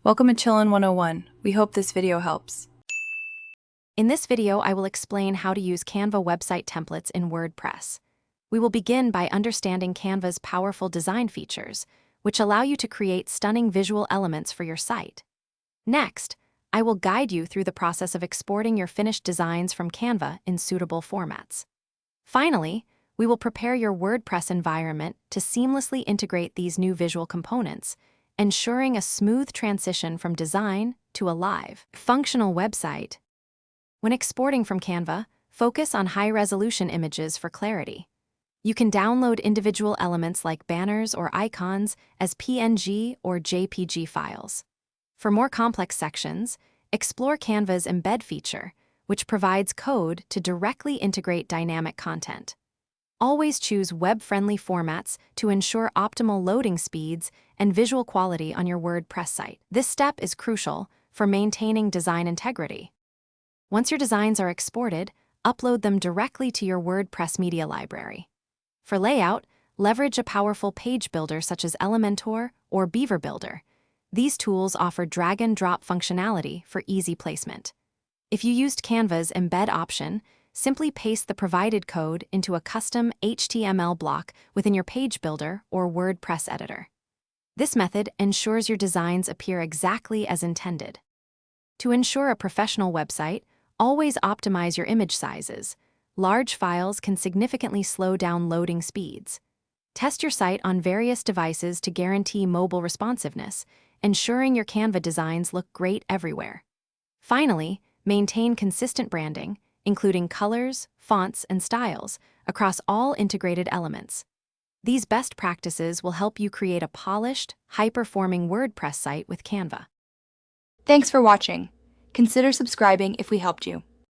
Welcome to Chillin' 101. We hope this video helps. In this video, I will explain how to use Canva website templates in WordPress. We will begin by understanding Canva's powerful design features, which allow you to create stunning visual elements for your site. Next, I will guide you through the process of exporting your finished designs from Canva in suitable formats. Finally, we will prepare your WordPress environment to seamlessly integrate these new visual components, ensuring a smooth transition from design to a live, functional website. When exporting from Canva, focus on high-resolution images for clarity. You can download individual elements like banners or icons as PNG or JPG files. For more complex sections, explore Canva's Embed feature, which provides code to directly integrate dynamic content. Always choose web-friendly formats to ensure optimal loading speeds and visual quality on your WordPress site. This step is crucial for maintaining design integrity. Once your designs are exported, upload them directly to your WordPress media library. For layout, leverage a powerful page builder such as Elementor or Beaver Builder. These tools offer drag-and-drop functionality for easy placement. If you used Canva's Embed option, simply paste the provided code into a custom HTML block within your page builder or WordPress editor. This method ensures your designs appear exactly as intended. To ensure a professional website, always optimize your image sizes. Large files can significantly slow down loading speeds. Test your site on various devices to guarantee mobile responsiveness, ensuring your Canva designs look great everywhere. Finally, maintain consistent branding, including colors, fonts, and styles, across all integrated elements. These best practices will help you create a polished, high-performing WordPress site with Canva. Thanks for watching. Consider subscribing if we helped you.